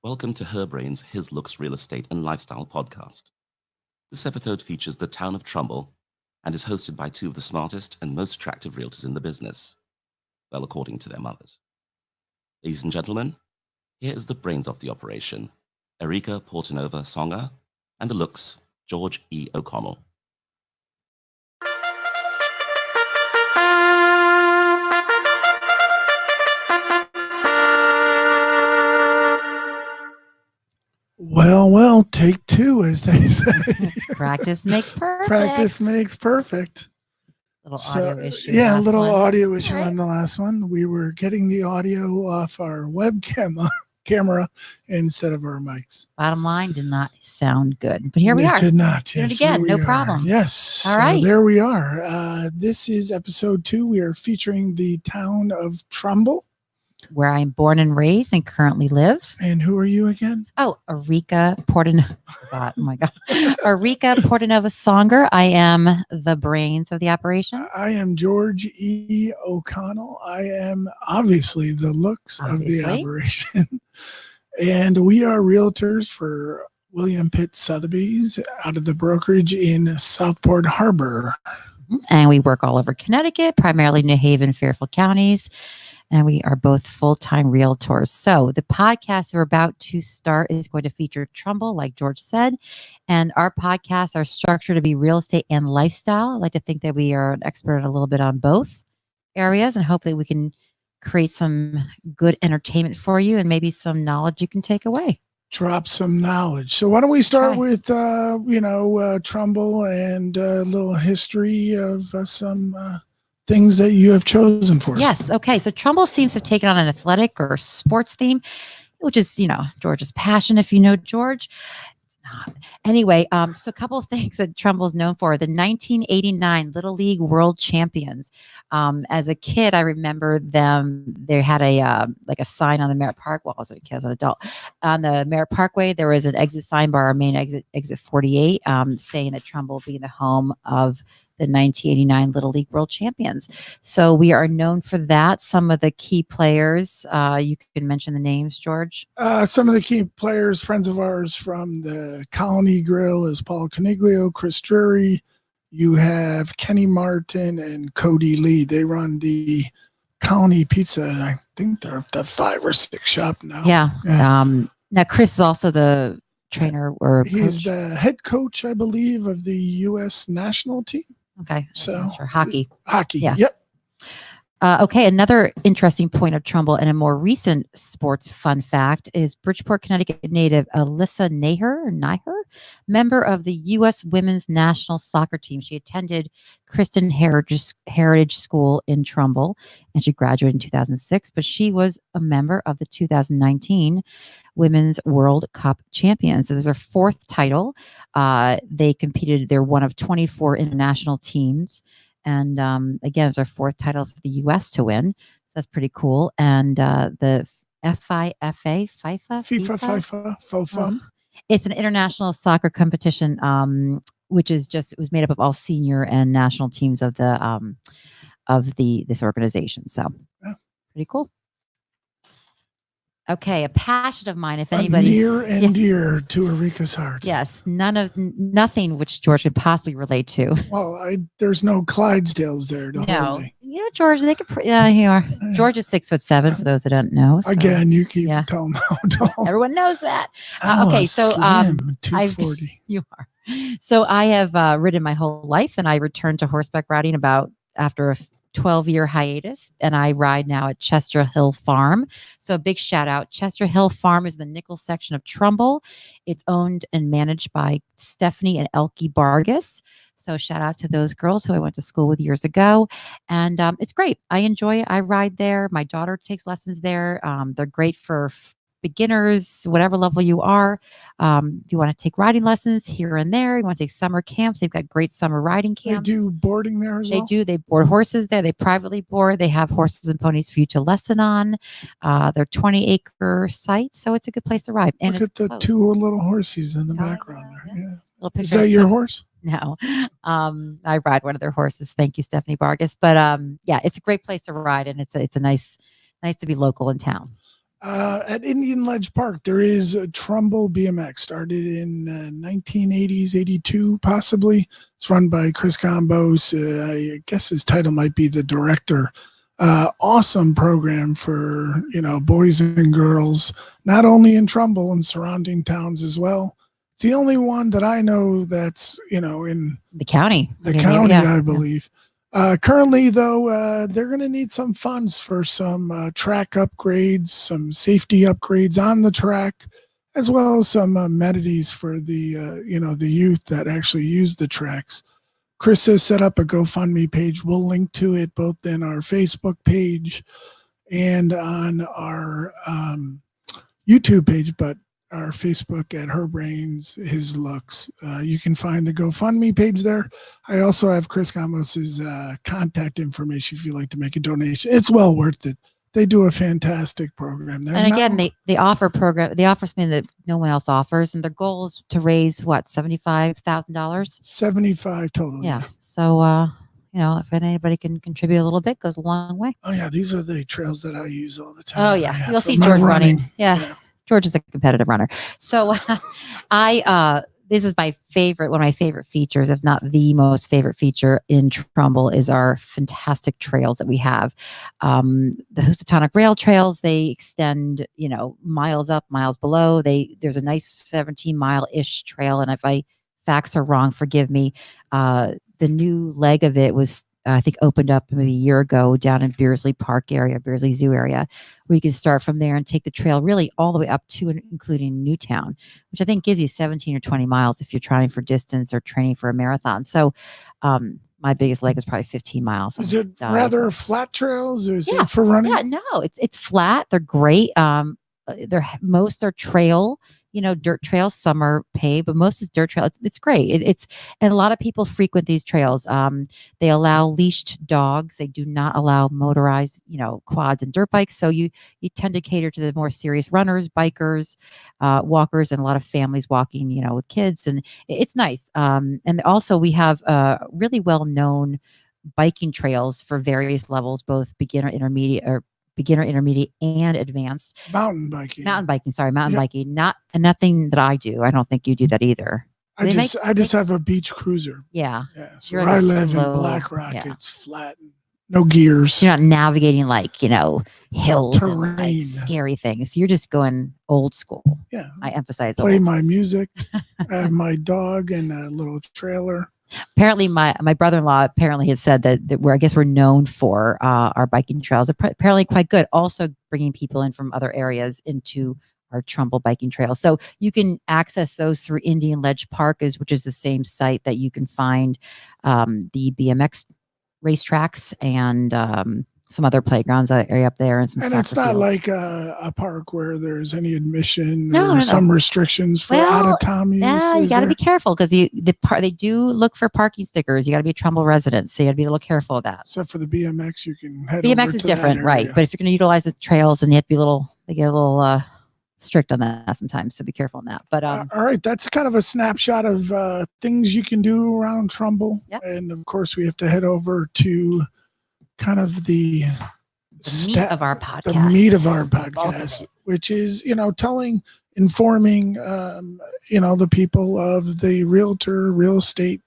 Welcome to Her Brains, His Looks Real Estate and Lifestyle podcast. This episode features the Town of Trumbull and is hosted by two of the smartest and most attractive realtors in the business. Well, according to their mothers. Ladies and gentlemen, here is the brains of the operation, Erika Portanova Songer, and the looks, George E. O'Connell. Well, take two, as they say. Practice makes perfect. Practice makes perfect. Audio issue. Yeah, a little one. audio issue Right. on the last one. We were getting the audio off our webcam camera instead of our mics. Bottom line, did not sound good. But here we are. It did not. Did Yes, it again. here No we are. problem. Yes. All right. There we are. This is episode 2. We are featuring the town of Trumbull. Where I'm born and raised and currently live. And who are you again? Oh, Erika Portanova. Oh my God. Erika Portanova Songer. I am the brains of the operation. I am George E. O'Connell. I am obviously the looks of the operation. And we are realtors for William Pitt Sotheby's out of the brokerage in Southport Harbor. And we work all over Connecticut, primarily New Haven, Fairfield counties. And we are both full-time realtors. So the podcast we're about to start is going to feature Trumbull, like George said. And our podcasts are structured to be real estate and lifestyle. I like to think that we are an expert a little bit on both areas, and hopefully we can create some good entertainment for you and maybe some knowledge you can take away. Drop some knowledge. So why don't we start with, Trumbull and a little history of some things that you have chosen for us. Yes. Okay. So Trumbull seems to have taken on an athletic or sports theme, which is, George's passion. If you know George, it's not. Anyway, so a couple of things that Trumbull's known for. The 1989 Little League World Champions. As a kid, I remember them. They had a sign on the Merritt Park. Well, I was a kid, as an adult. On the Merritt Parkway, there was an exit sign bar, our main exit 48, saying that Trumbull being the home of the 1989 Little League World Champions. So we are known for that. Some of the key players, you can mention the names, George. Some of the key players, friends of ours from the Colony Grill is Paul Caniglio, Chris Drury. You have Kenny Martin and Cody Lee. They run the Colony Pizza. I think they're up to 5 or 6 shop now. Yeah. Now Chris is also the trainer or he's coach. The head coach, I believe, of the U.S. national team. Okay. So sure. Hockey. Yeah. Yep. Okay. Another interesting point of Trumbull and a more recent sports fun fact is Bridgeport, Connecticut native Alyssa Naher, member of the U.S. Women's National Soccer Team. She attended Kristen Heritage School in Trumbull, and she graduated in 2006, but she was a member of the 2019 Women's World Cup champions. So there's their 4th title. They competed. They're one of 24 international teams. And again, it's our 4th title for the U.S. to win. So that's pretty cool. And the FIFA. It's an international soccer competition, which is it was made up of all senior and national teams of this organization. So pretty cool. Okay, a passion of mine. If anybody near and dear to Erika's heart. Yes, nothing which George could possibly relate to. Well, there's no Clydesdales there. No, George. They could. You are. George is 6'7" for those that don't know. So. Again, you keep telling me how tall. Everyone knows that. Okay, so 240. You are. So I have ridden my whole life, and I returned to horseback riding after a 12-year hiatus, and I ride now at Chester Hill Farm. So a big shout out. Chester Hill Farm is the Nichols section of Trumbull. It's owned and managed by Stephanie and Elke Bargus. So shout out to those girls who I went to school with years ago. And it's great. I enjoy it. I ride there. My daughter takes lessons there. They're great for beginners, whatever level you are. If you want to take riding lessons here and there, you want to take summer camps, they've got great summer riding camps. They do boarding there as well? They do. They board horses there. They privately board. They have horses and ponies for you to lesson on. They're 20-acre sites, so it's a good place to ride. And look at the close. 2 little horses in the background there. Yeah. Is that your horse? No, I ride one of their horses. Thank you, Stephanie Bargus. But yeah, it's a great place to ride, and it's a nice to be local in town. At Indian Ledge Park, there is a Trumbull BMX, started in 1980s, 82 possibly. It's run by Chris Gombos. I guess his title might be the director. Awesome program for, boys and girls, not only in Trumbull and surrounding towns as well. It's the only one that I know that's, in the county. I believe. Currently, though, they're going to need some funds for some track upgrades, some safety upgrades on the track, as well as some amenities for the youth that actually use the tracks. Chris has set up a GoFundMe page. We'll link to it both in our Facebook page and on our YouTube page, but our Facebook at Her Brains, His Looks. You can find the GoFundMe page there. I also have Chris Gomos's contact information if you'd like to make a donation. It's well worth it. They do a fantastic program. And again, they offer something that no one else offers, and their goal is to raise what, $75,000? 75 total. Yeah. So if anybody can contribute a little bit, goes a long way. Oh yeah, these are the trails that I use all the time. Oh yeah, you'll see George running. Yeah. George is a competitive runner. So this is one of my favorite features, if not the most favorite feature in Trumbull, is our fantastic trails that we have. The Housatonic Rail Trails, they extend, miles up, miles below. There's a nice 17-mile-ish trail. And if facts are wrong, forgive me. The new leg of it was, I think, opened up maybe a year ago down in Beardsley Park area, Beardsley Zoo area, where you can start from there and take the trail really all the way up to and including Newtown, which I think gives you 17 or 20 miles if you're trying for distance or training for a marathon. So my biggest leg is probably 15 miles. Is it rather flat trails, or is it for running? Yeah, no, it's flat. They're great. Most are trail, dirt trails. Some are paved, but most is dirt trail. It's great. And a lot of people frequent these trails. They allow leashed dogs. They do not allow motorized, quads and dirt bikes. So you tend to cater to the more serious runners, bikers, walkers, and a lot of families walking, with kids. And it's nice. And also we have really well-known biking trails for various levels, both beginner, intermediate, and advanced. Mountain biking. Biking. Nothing that I do. I don't think you do that either. I just have a beach cruiser. Yeah. So where I live in Black Rock, it's flat, no gears. You're not navigating hills terrain, and scary things. You're just going old school. Yeah. I emphasize play my music. I have my dog and a little trailer. Apparently, my brother-in-law had said that we're known for our biking trails. They're apparently quite good. Also bringing people in from other areas into our Trumbull biking trail. So you can access those through Indian Ledge Park, which is the same site that you can find the BMX racetracks and some other playgrounds area up there, and some. And it's not like a park where there's any admission or no. some restrictions for out of town use. Yeah, you got to be careful because they do look for parking stickers. You got to be a Trumbull resident, so you got to be a little careful of that. Except for the BMX, you can head. BMX is different, right? But if you're going to utilize the trails, and you have to be they get a little strict on that sometimes, so be careful on that. But all right, that's kind of a snapshot of things you can do around Trumbull. Yep. And of course, we have to head over to the meat of our podcast. The meat of our podcast, which is, informing, the people of the real estate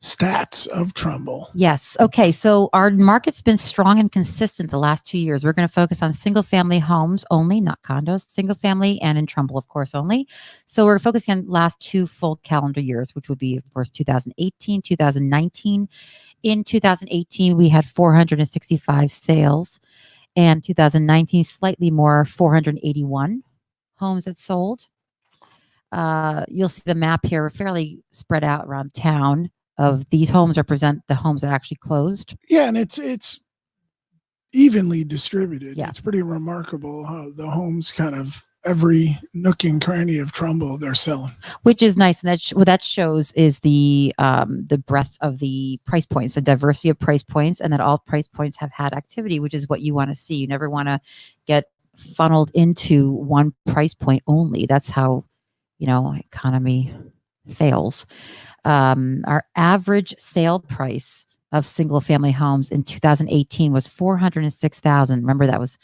stats of Trumbull. Yes. Okay. So our market's been strong and consistent the last 2 years. We're going to focus on single family homes only, not condos, single family, and in Trumbull, of course, only. So we're focusing on last 2 full calendar years, which would be, of course, 2018, 2019. In 2018, we had 465 sales, and 2019, slightly more, 481 homes that sold. You'll see the map here, fairly spread out around town. Of these homes represent the homes that actually closed. Yeah, and it's evenly distributed. Yeah. It's pretty remarkable how the homes kind of every nook and cranny of Trumbull they're selling, which is nice. And what that shows is the breadth of the price points, the diversity of price points, and that all price points have had activity, which is what you want to see. You never want to get funneled into one price point only. That's how economy fails. Our average sale price of single family homes in 2018 was $406,000. Remember, that was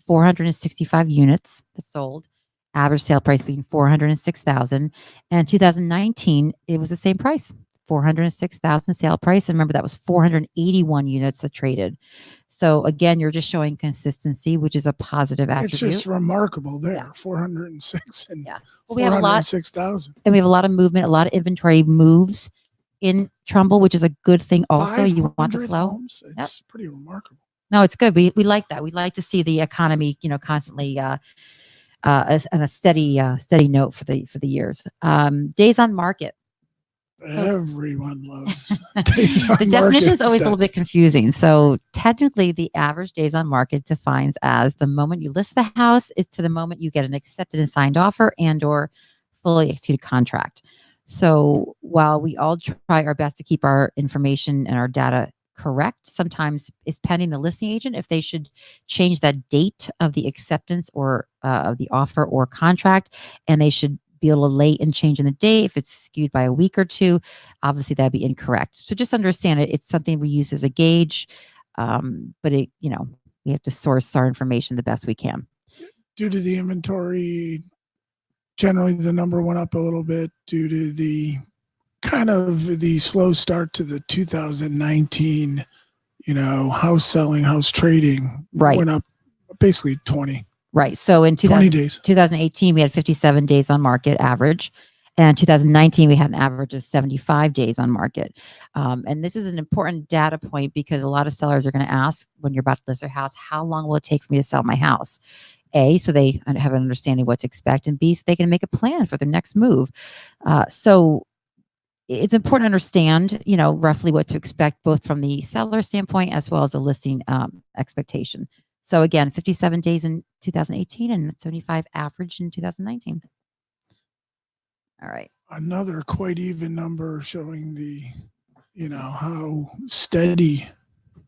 465 units that sold, average sale price being 406,000. And 2019, it was the same price, 406,000 sale price. And remember, that was 481 units that traded. So again, you're just showing consistency, which is a positive attribute. It's just remarkable there. Yeah. 406 and Yeah. Well, we have a lot, 406,000. and we have a lot of movement, a lot of inventory moves in Trumbull, which is a good thing. Also, you want the 500 flow. homes? It's pretty remarkable. No, it's good. We like that. We like to see the economy, constantly on a steady note for the years. Days on market. Everyone loves days on The definition is always a little market bit confusing. So technically, the average days on market defines as the moment you list the house is to the moment you get an accepted and signed offer and/or fully executed contract. So while we all try our best to keep our information and our data correct, sometimes it's pending the listing agent if they should change that date of the acceptance or of the offer or contract, and they should be a little late in changing the date. If it's skewed by a week or two, obviously that'd be incorrect. So just understand it. It's something we use as a gauge, but we have to source our information the best we can. Due to the inventory, generally the number went up a little bit due to the kind of the slow start to the 2019, house selling, house trading. Right. Went up basically 20. Right. So in 20 days. 2018, we had 57 days on market average. And 2019, we had an average of 75 days on market. And this is an important data point because a lot of sellers are going to ask when you're about to list their house, how long will it take for me to sell my house? A, so they have an understanding of what to expect, and B, so they can make a plan for their next move. So it's important to understand, roughly what to expect, both from the seller standpoint as well as the listing expectation. So again, 57 days in 2018 and 75 average in 2019. All right. Another quite even number showing the, how steady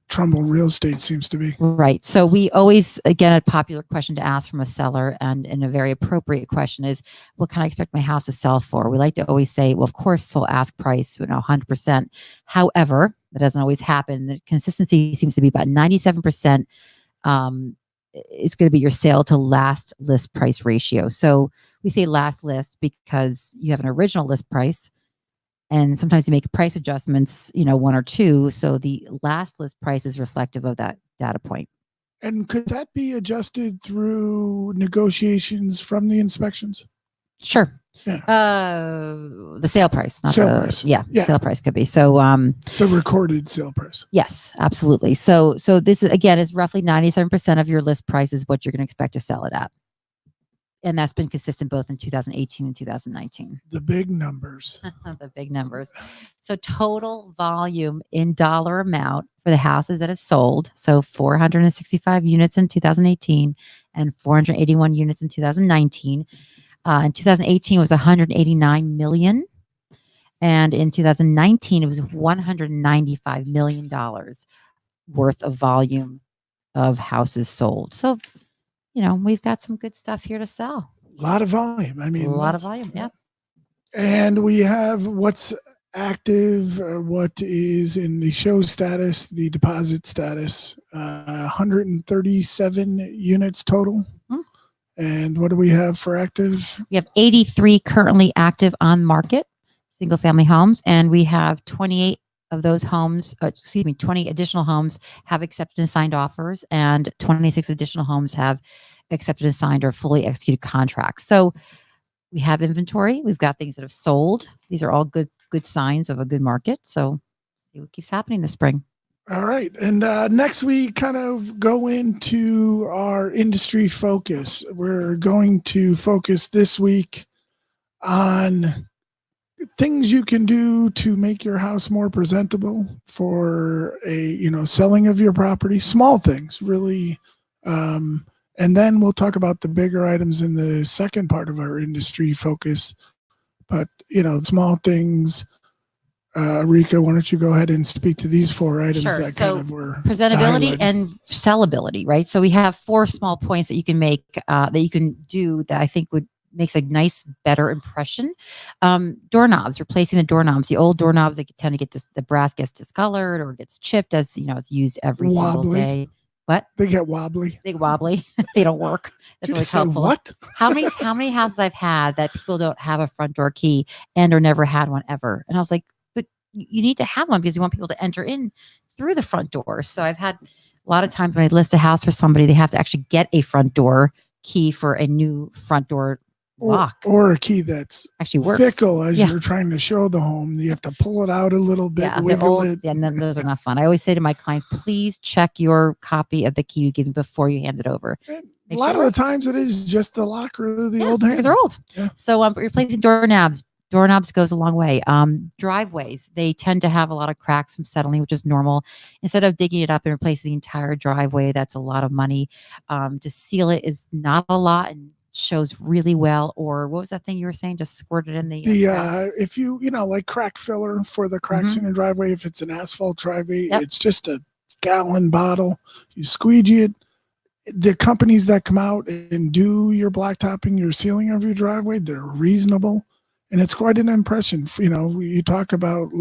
Trumbull real estate seems to be. Right. So we always, again, a popular question to ask from a seller and a very appropriate question is, what can I expect my house to sell for? We like to always say, well, of course, full ask price, 100%. However, that doesn't always happen. The consistency seems to be about 97%. It's going to be your sale to last list price ratio. So we say last list because you have an original list price, and sometimes you make price adjustments, one or two. So the last list price is reflective of that data point. And could that be adjusted through negotiations from the inspections? Sure. Yeah. The sale price, not sale the price. Yeah, sale price could be. So the recorded sale price. Yes, absolutely. So this again is roughly 97% of your list price is what you're going to expect to sell it at. And that's been consistent both in 2018 and 2019. The big numbers. The big numbers. So total volume in dollar amount for the houses that have sold. So 465 units in 2018 and 481 units in 2019. In 2018 was 189 million. And in 2019, it was $195 million worth of volume of houses sold. So, we've got some good stuff here to sell. A lot of volume. I mean, a lot of volume. Yeah. And we have what's active, what is in the show status, the deposit status, 137 units total. And what do we have for active? We have 83 currently active on market, single family homes. And we have 28 of those homes, 20 additional homes have accepted and signed offers, and 26 additional homes have accepted and signed or fully executed contracts. So we have inventory. We've got things that have sold. These are all good signs of a good market. So see what keeps happening this spring. All right. And next we kind of go into our industry focus. We're going to focus this week on things you can do to make your house more presentable for selling of your property. Small things, really. And then we'll talk about the bigger items in the second part of our industry focus. But, small things. Erika, why don't you go ahead and speak to these four items that kind of were presentability and sellability, right? So we have 4 small points that you can make, that you can do that I think makes a nice, better impression. Doorknobs, replacing the doorknobs. The old doorknobs, they tend to get the brass gets discolored or gets chipped as, it's used every single day. What? They get wobbly. They wobbly. They don't work. That's You really just say, helpful. what? How many houses I've had that people don't have a front door key and or never had one ever. And I was like, but you need to have one because you want people to enter in through the front door. So I've had a lot of times when I list a house for somebody, they have to actually get a front door key for a new front door lock. Or a key that's Actually works. fickle as Yeah. you're trying to show the home. You have to pull it out a little bit, Yeah, wiggle it. and then those are not fun. I always say to my clients, please check your copy of the key you give me before you hand it over. And Make a lot sure of it the times it is just the lock or the Yeah, old because handle. they're old. Yeah. So replacing doorknobs. Doorknobs goes a long way. Driveways, they tend to have a lot of cracks from settling, which is normal. Instead of digging it up and replacing the entire driveway, that's a lot of money. To seal it is not a lot and shows really well. Or what was that thing you were saying? Just squirt it in the cracks? If you like crack filler for the cracks in your driveway, if it's an asphalt driveway, it's just a gallon bottle. You squeegee it. The companies that come out and do your blacktopping, your sealing of your driveway, they're reasonable. And it's quite an impression. You talk about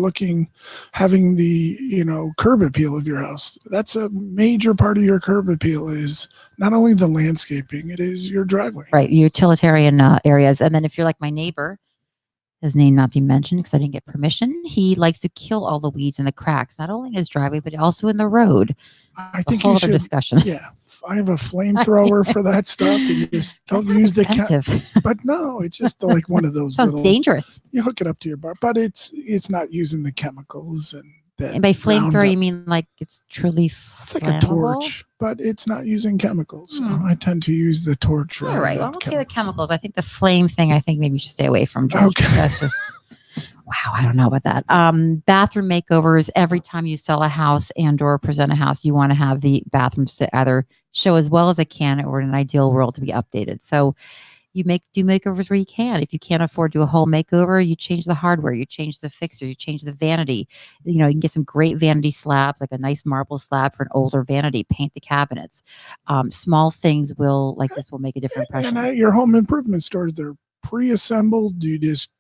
having the, curb appeal of your house. That's a major part of your curb appeal is not only the landscaping, it is your driveway. Right. Utilitarian areas. And then if you're like my neighbor, his name not be mentioned because I didn't get permission. He likes to kill all the weeds and the cracks, not only in his driveway, but also in the road. I think a whole you other should discussion. Yeah. I have a flamethrower for that stuff. And you just don't use the expensive. but no, it's just like one of those Sounds little dangerous. you hook it up to your bar, but it's not using the chemicals and that. And by flamethrower, Roundup. you mean like it's truly It's like a torch, but it's not using chemicals. So I tend to use the torch. All right. Well, I'm okay with chemicals. I think the flame thing, I think maybe you should stay away from. George. Okay. That's just, wow, I don't know about that. Bathroom makeovers, every time you sell a house and or present a house, you want to have the bathrooms to either show as well as it can or in an ideal world to be updated. So you do makeovers where you can. If you can't afford to do a whole makeover, you change the hardware, you change the fixture, you change the vanity. You can get some great vanity slabs, like a nice marble slab for an older vanity, paint the cabinets. Small things like this will make a different impression. And at your home improvement stores, they're pre-assembled. You just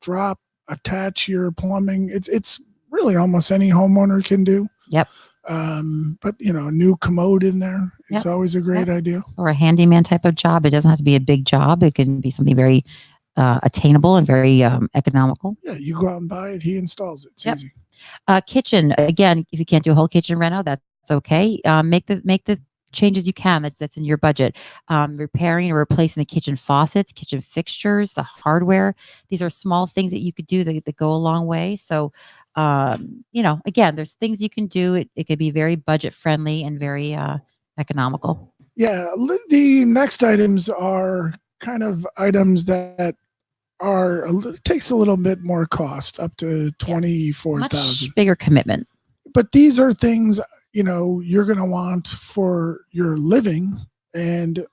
attach your plumbing. It's really almost any homeowner can do. Yep. But a new commode in there is always a great idea. Or a handyman type of job. It doesn't have to be a big job. It can be something very attainable and very economical. Yeah, you go out and buy it. He installs it. It's easy. Kitchen, again, if you can't do a whole kitchen reno, that's okay. Make the changes you can. That's in your budget. Repairing or replacing the kitchen faucets, kitchen fixtures, the hardware. These are small things that you could do that go a long way. So, again, there's things you can do. It could be very budget friendly and very economical. Yeah. The next items are kind of items that takes a little bit more cost, up to $24,000. Much bigger commitment. But these are things you're going to want for your living, and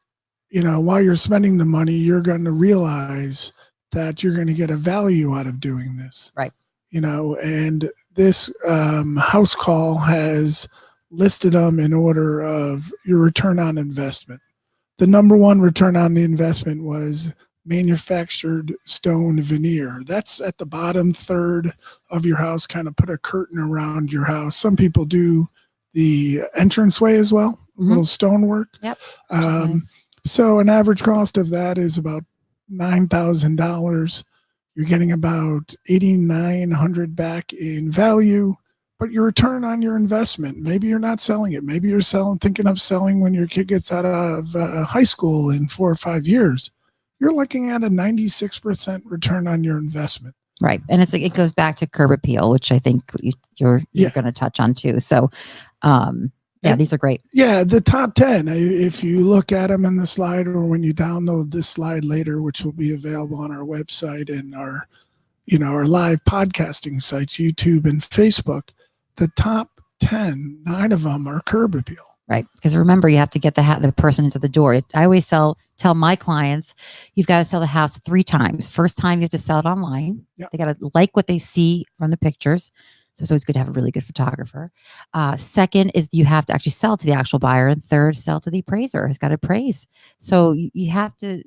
while you're spending the money, you're going to realize that you're going to get a value out of doing this. Right. And this house call has listed them in order of your return on investment. The number one return on the investment was manufactured stone veneer. That's at the bottom third of your house, kind of put a curtain around your house. Some people do the entranceway as well, a little stonework. Yep. Nice. So an average cost of that is about $9,000. You're getting about $8,900 back in value, but your return on your investment, maybe you're not selling it. Maybe you're thinking of selling when your kid gets out of high school in 4 or 5 years. You're looking at a 96% return on your investment. Right. And it goes back to curb appeal, which I think you're going to touch on too. So, these are great. Yeah, the top 10, if you look at them in the slide or when you download this slide later, which will be available on our website and our live podcasting sites, YouTube and Facebook, the top 10, 9 of them are curb appeal. Right. Because remember, you have to get the person into the door. I always tell my clients, you've got to sell the house 3 times. First time, you have to sell it online. Yep. They got to like what they see from the pictures. So it's always good to have a really good photographer. Second is you have to actually sell to the actual buyer. And third, sell to the appraiser. Has got to appraise. So you got to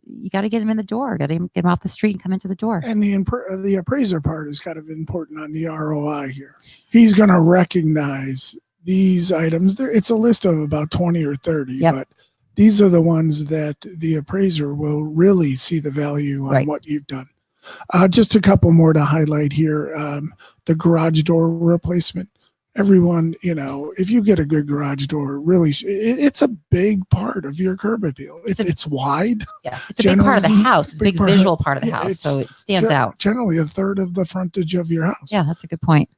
get him in the door. Got to get him off the street and come into the door. And the appraiser part is kind of important on the ROI here. He's going to recognize these items, it's a list of about 20 or 30, Yep. but these are the ones that the appraiser will really see the value on Right. what you've done. Just a couple more to highlight here. The garage door replacement. Everyone, if you get a good garage door, really, it's a big part of your curb appeal. It's wide. Yeah, it's a big part of the house. It's a big visual part of the yeah, house, so it stands out. Generally, a third of the frontage of your house. Yeah, that's a good point.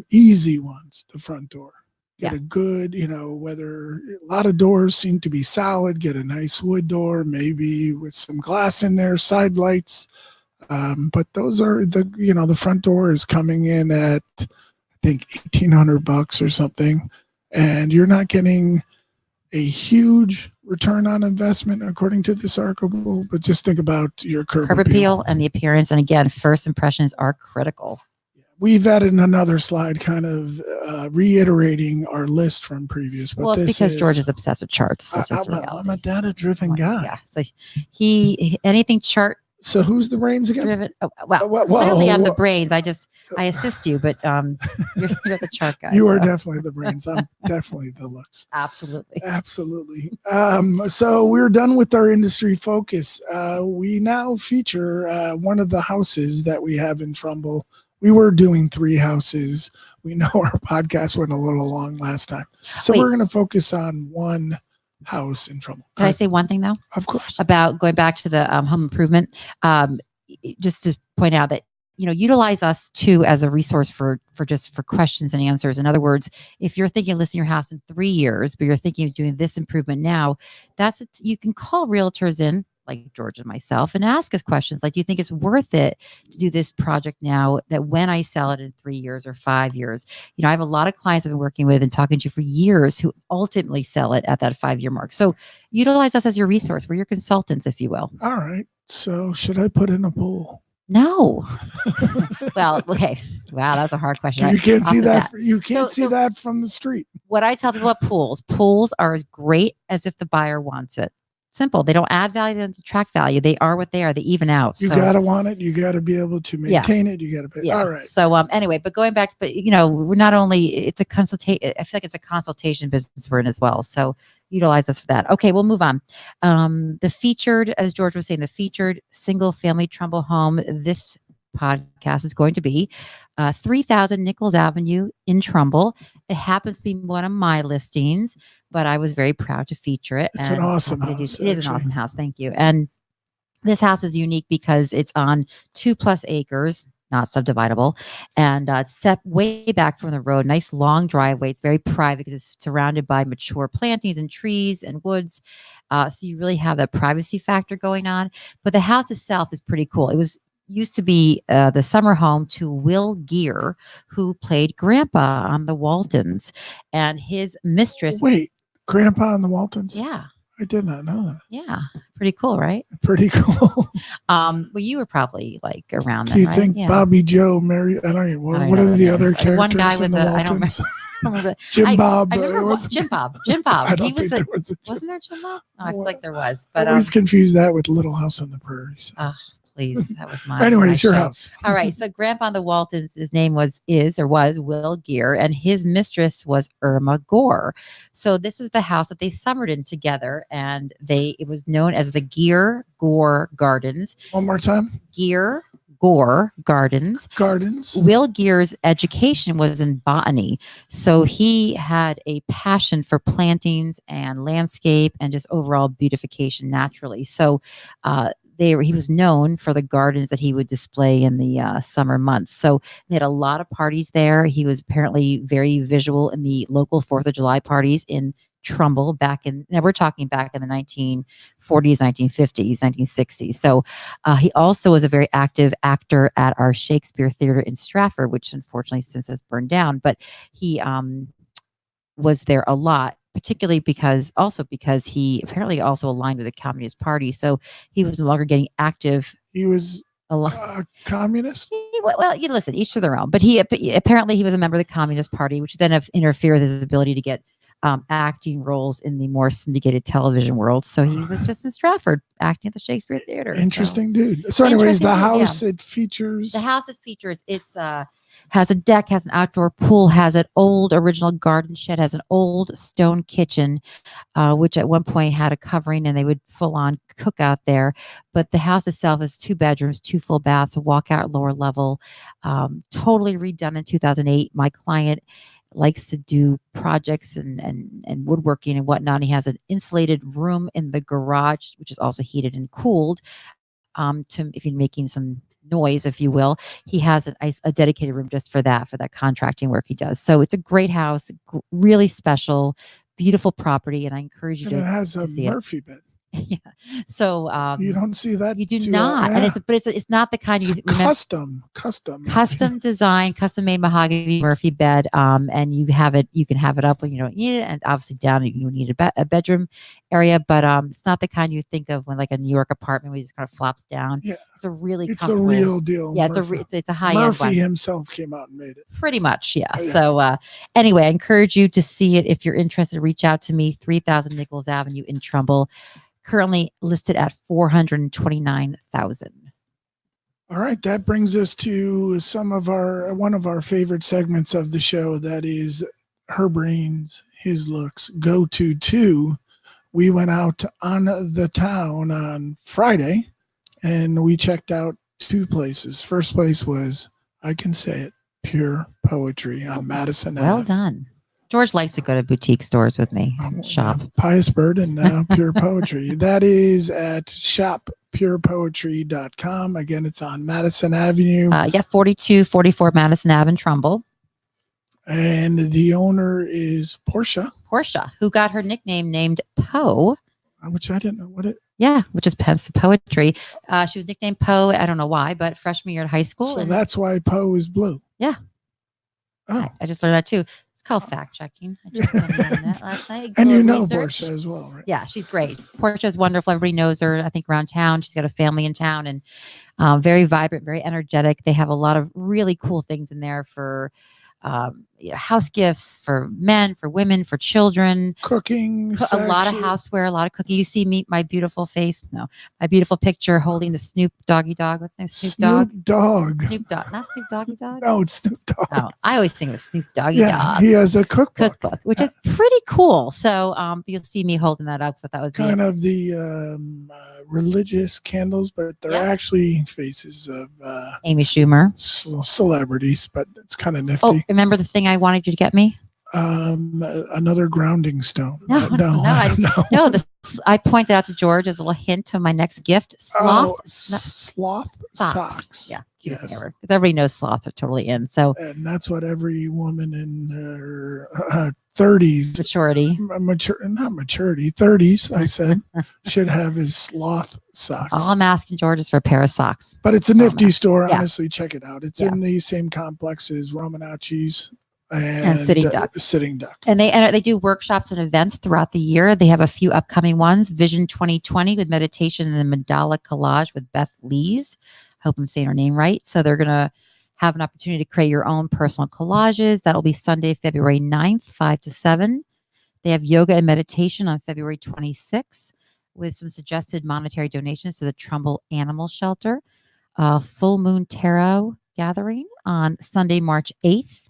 Easy ones, the front door. Get Yeah. a good, whether a lot of doors seem to be solid, get a nice wood door, maybe with some glass in there, side lights. But those are the front door is coming in at, I think, $1,800 or something, and you're not getting a huge return on investment according to this article. But just think about your curb appeal and the appearance, and again, first impressions are critical. We've added another slide, kind of reiterating our list from previous. But Well, it's because George is obsessed with charts. That's just the reality. I'm a data-driven guy. Yeah, so he anything chart. So who's the brains again? Driven. Oh, well, clearly I'm the brains. I assist you, but you're the chart guy. You are definitely the brains. I'm definitely the looks. Absolutely. So we're done with our industry focus. We now feature one of the houses that we have in Trumbull. We were doing 3 houses. We know our podcast went a little long last time, so we're going to focus on one house in Trumbull. Can I say one thing though? Of course. About going back to the home improvement, just to point out that utilize us too as a resource for questions and answers. In other words, if you're thinking of listing your house in 3 years, but you're thinking of doing this improvement now, you can call realtors in like George and myself and ask us questions like, do you think it's worth it to do this project now that when I sell it in 3 years or 5 years? I have a lot of clients I've been working with and talking to for years who ultimately sell it at that 5-year mark. So utilize us as your resource. We're your consultants, if you will. All right. So should I put in a pool? No. Well, okay. Wow, that's a hard question. You can't see that. You can't see that from the street. What I tell people about pools are as great as if the buyer wants it. Simple. They don't add value, they don't detract value. They are what they are. They even out. You gotta want it. You gotta be able to maintain it. You gotta pay. Yeah. All right. So anyway, but going back, we're not only, it's a consultation. I feel like it's a consultation business we're in as well. So utilize us for that. Okay, we'll move on. The featured, as George was saying, the featured single family Trumbull home. This podcast is going to be 3000 Nichols Avenue in Trumbull. It happens to be one of my listings, but I was very proud to feature it. It's an awesome house. It is an awesome house. Thank you. And this house is unique because it's on 2+ acres, not subdividable, and it's set way back from the road. Nice long driveway. It's very private because it's surrounded by mature plantings and trees and woods. So you really have that privacy factor going on. But the house itself is pretty cool. It used to be the summer home to Will Gear, who played Grandpa on the Waltons, and his mistress. Wait, Grandpa on the Waltons? Yeah. I did not know that. Yeah. Pretty cool, right? Pretty cool. Well, you were probably like around then, Do you right? think Bobby Joe married? I don't even. What are the other characters? One guy with in the I don't remember. Jim Bob. I remember Jim Bob. I don't think there was. Wasn't there Jim Bob? Oh, I feel like there was. But I always confuse that with Little House on the Prairie. So. Please, that was my. Anyways, your house. All right. So Grandpa on the Waltons, his name was Will Gear, and his mistress was Irma Gore. So this is the house that they summered in together, and it was known as the Gear Gore Gardens. One more time. Gear Gore Gardens. Will Gear's education was in botany, so he had a passion for plantings and landscape and just overall beautification naturally. So he was known for the gardens that he would display in the summer months. So they had a lot of parties there. He was apparently very visual in the local 4th of July parties in Trumbull we're talking back in the 1940s, 1950s, 1960s. So he also was a very active actor at our Shakespeare Theater in Stratford, which unfortunately since has burned down, but he was there a lot, particularly because he apparently also aligned with the Communist Party. So he was no longer getting active. He was a communist? Well, listen, each to their own. But apparently he was a member of the Communist Party, which then interfered with his ability to get acting roles in the more syndicated television world. So he was just in Stratford acting at the Shakespeare Theater. Interesting dude. So anyways, Interesting the dude, house, it features... The house features, it's has a deck, has an outdoor pool, has an old original garden shed, has an old stone kitchen, which at one point had a covering and they would full on cook out there. But the house itself is 2 bedrooms, 2 full baths, a walkout lower level, totally redone in 2008. My client likes to do projects and woodworking and whatnot. He has an insulated room in the garage, which is also heated and cooled. If you're making some noise, if you will, he has a dedicated room just for that contracting work he does. So it's a great house, really special, beautiful property, and I encourage you And to it has a see Murphy bed. Yeah. So You don't see that. you do not, and it's not the kind you remember. Custom design, custom made mahogany Murphy bed. And you can have it up when you don't need it, and obviously down you need a bedroom area. But it's not the kind you think of when like a New York apartment where it just kind of flops down. Yeah, it's a really it's a real deal. Yeah, it's a high end one. Murphy himself came out and made it. Pretty much, yeah. Oh, yeah. So anyway, I encourage you to see it. If you're interested, reach out to me. 3000 Nichols Avenue in Trumbull. Currently listed at $429,000. All right, that brings us to one of our favorite segments of the show. That is her brains, his looks. Go to 2. We went out on the town on Friday, and we checked out 2 places. First place was, I can say it, Pure Poetry on Madison. Well Ave. done. George likes to go to boutique stores with me, shop. Pious Bird and now Pure Poetry. That is at shoppurepoetry.com. Again, it's on Madison Avenue. 4244 Madison Ave in Trumbull. And the owner is Portia, who got her nickname named Poe. Which I didn't know what it... Yeah, which is hence the poetry. She was nicknamed Poe. I don't know why, but freshman year at high school. So that's why Poe is blue. Yeah. Oh. I just learned that too. It's called fact checking. I checked on the internet last night. And you know research. Portia as well, right? Yeah, she's great. Portia is wonderful. Everybody knows her, I think, around town. She's got a family in town and very vibrant, very energetic. They have a lot of really cool things in there for house gifts for men, for women, for children. Cooking. A lot of houseware, a lot of cooking. You see me, my beautiful face. No, my beautiful picture holding the Snoop Doggy Dog. What's his name? Snoop Dogg. Snoop Dogg. Not Snoop Doggy Dog. No, it's Snoop Dogg. Oh, I always think it was Snoop Doggy Dog. He has a cookbook, which is pretty cool. So you'll see me holding that up. So that was kind of the religious candles, but they're actually faces of Amy Schumer, celebrities. But it's kind of nifty. Oh, remember the thing I wanted you to get me? Another grounding stone. No. I pointed out to George as a little hint to my next gift. Sloth socks. Yeah, cutest thing ever. Everybody knows sloths are totally in. So, and that's what every woman in her 30s, not maturity, 30s, I said, should have is sloth socks. All I'm asking George is for a pair of socks. But it's a nifty store. Yeah. Honestly, check it out. It's in the same complex as Romanacci's. And Sitting Duck. Sitting Duck. And they do workshops and events throughout the year. They have a few upcoming ones. Vision 2020 with meditation and the mandala collage with Beth Lees. Hope I'm saying her name right. So they're going to have an opportunity to create your own personal collages. That'll be Sunday, February 9th, 5 to 7. They have yoga and meditation on February 26th with some suggested monetary donations to the Trumbull Animal Shelter. Full Moon Tarot gathering on Sunday, March 8th.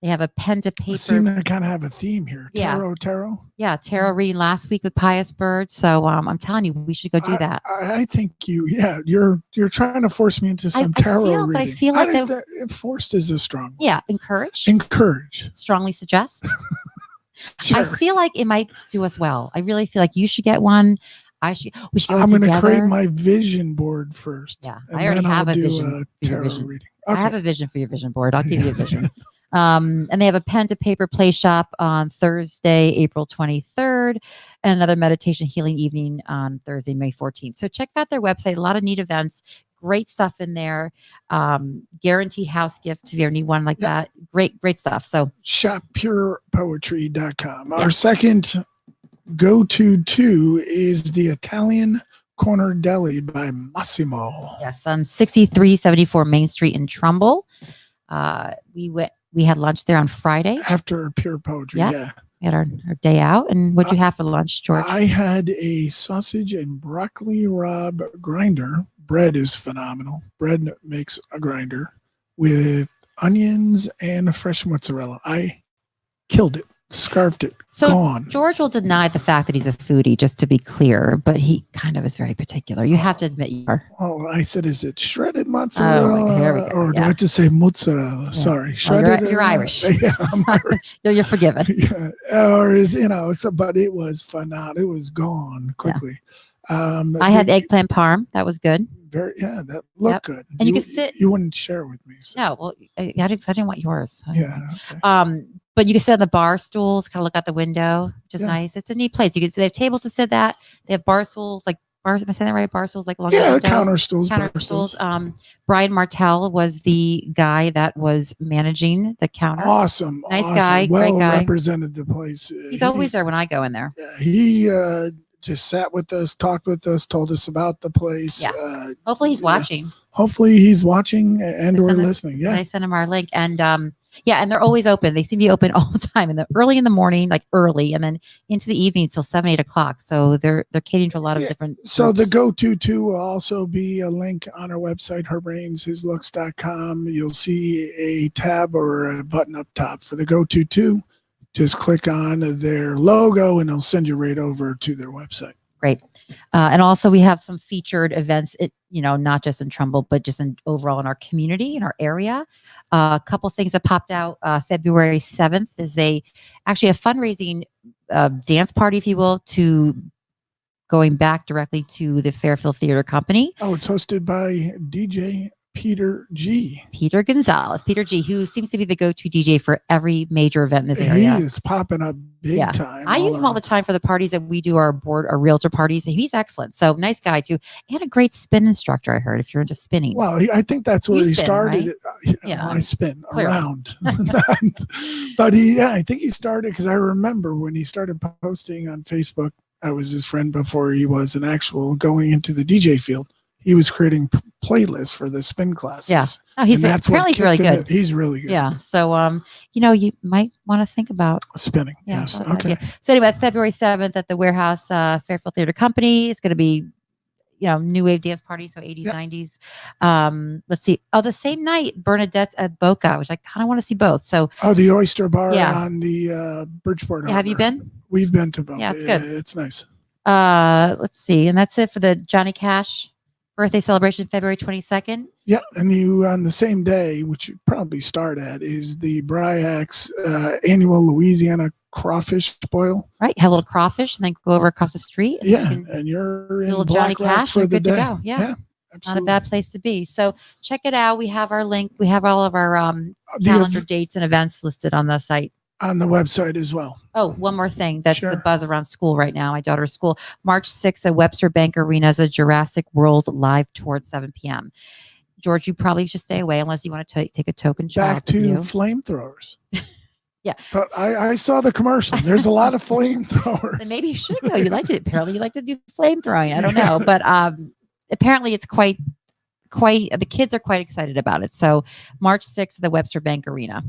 They have a pen to paper. Seem to kind of have a theme here. Tarot. Yeah, tarot reading last week with Pious Bird. So I'm telling you, we should go do that. I think you're trying to force me into some tarot reading. But I feel like forced is a strong word. Yeah, encourage. Strongly suggest. Sure. I feel like it might do us well. I really feel like you should get one. We should go I'm going to create my vision board first. Yeah, I already have a vision for your vision. Reading. Okay. I have a vision for your vision board. I'll give you a vision. And they have a pen to paper play shop on Thursday, April 23rd, and another meditation healing evening on Thursday, May 14th. So check out their website. A lot of neat events, great stuff in there. Guaranteed house gifts if you ever need one like that. Great stuff. So shoppurepoetry.com. Our second go-to 2 is the Italian Corner Deli by Massimo. Yes, on 6374 Main Street in Trumbull. We had lunch there on Friday after Pure Poetry. Yeah. We had our day out. And what'd you have for lunch, George? I had a sausage and broccoli rabe grinder. Bread is phenomenal. Bread makes a grinder with onions and fresh mozzarella. I killed it, scarfed it, So gone. George will deny the fact that he's a foodie, just to be clear, but he kind of is very particular. You have to admit you are. Oh, I said, is it shredded mozzarella? Oh, here we go. Or do I Yeah. have to say mozzarella? Sorry. Well, Shredded. you're Irish. Yeah, I'm Irish. You're forgiven. Yeah. Or is, but it was phenomenal. It was gone quickly. I had eggplant parm. That was good. That looked good. And you could sit. You wouldn't share with me. So. No, well, I didn't want yours. Yeah. Okay. But you can sit on the bar stools, kind of look out the window, which is nice. It's a neat place. They have tables to sit at. They have bar stools, like bars. Am I saying that right? Bar stools, like along the window. Counter stools. Counter stools. Brian Martell was the guy that was managing the counter. Awesome. Nice guy. Well Great guy. represented the place. He's always there when I go in there. Yeah, he just sat with us, talked with us, told us about the place. Yeah. Hopefully he's watching. Hopefully he's watching and or listening. Yeah. I sent him our link. And and they're always open. They seem to be open all the time, early in the morning, like early, and then into the evening till 7, 8 o'clock. So they're catering to a lot of different So groups. the go-to too will also be a link on our website, herbrainshislooks.com. You'll see a tab or a button up top for the go-to too. Just click on their logo and it'll send you right over to their website. Great. And also we have some featured events, not just in Trumbull, but just overall in our community, in our area. A couple things that popped out. February 7th is actually a fundraising dance party, if you will, to going back directly to the Fairfield Theater Company. Oh, it's hosted by DJ Peter G. Peter Gonzalez, Peter G, who seems to be the go-to DJ for every major event in this area. He is popping up big time. I use him all the time for the parties that we do, our realtor parties. And he's excellent. So nice guy too. And a great spin instructor, I heard, if you're into spinning. Well, I think that's where he started. Right? Yeah. I spin Clearly. around. But I think he started because I remember when he started posting on Facebook, I was his friend before he was an actual going into the DJ field. He was creating playlists for the spin classes. Yeah. Oh, he's apparently really good. He's really good. Yeah. So, you might want to think about spinning. Yeah, Yes. I love that Okay. idea. So anyway, it's February 7th at the Warehouse Fairfield Theater Company. It's going to be, new wave dance party. So 80s, 90s. Let's see. Oh, the same night, Bernadette's at Boca, which I kind of want to see both. So, the Oyster Bar Yeah. on the Bridgeport. have you Harbor. been? We've been to both. Yeah, it's good. It's nice. Let's see. And that's it for the Johnny Cash birthday celebration, February 22nd. Yeah, and you on the same day, which you probably start at, is the Bryax annual Louisiana crawfish boil. Right. Have a little crawfish and then go over across the street. And Yeah, you can and you're do a in little Black Johnny Rock Cash for and the good to day. go. Yeah. Not a Absolutely. bad place to be. So check it out. We have our link. We have all of our The calendar dates and events listed on the site. on the website as well. Oh, one more thing. That's Sure. the buzz around school right now. My daughter's school. March 6th at Webster Bank Arena is a Jurassic World live tour at 7 p.m. George, you probably should stay away unless you want to take a token child Back to with you. flamethrowers. Yeah. But I saw the commercial. There's a lot of flamethrowers. Then maybe you should go. Apparently you like to do flame throwing. I don't know. But apparently it's quite the kids are quite excited about it. So March 6th at the Webster Bank Arena.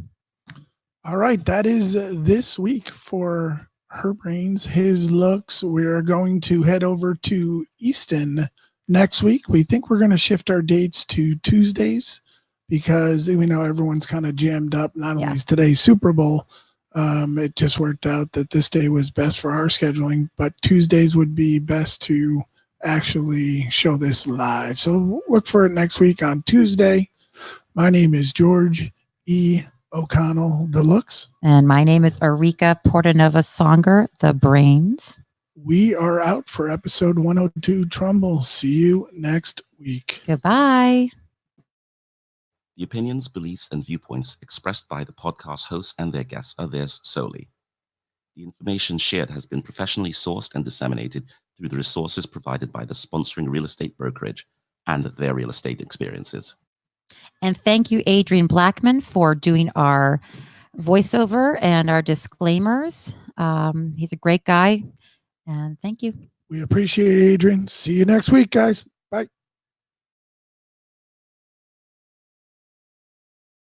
All right, that is this week for Her Brains, His Looks. We're going to head over to Easton next week. We think we're going to shift our dates to Tuesdays because we know everyone's kind of jammed up. Not only is today Super Bowl, it just worked out that this day was best for our scheduling, but Tuesdays would be best to actually show this live. So look for it next week on Tuesday. My name is George E. O'Connell, the Looks. And my name is Erika Portanova Songer, the Brains. We are out for episode 102 Trumbull. See you next week. Goodbye. The opinions, beliefs, and viewpoints expressed by the podcast hosts and their guests are theirs solely. The information shared has been professionally sourced and disseminated through the resources provided by the sponsoring real estate brokerage and their real estate experiences. And thank you, Adrian Blackman, for doing our voiceover and our disclaimers. He's a great guy. And thank you. We appreciate it, Adrian. See you next week, guys. Bye.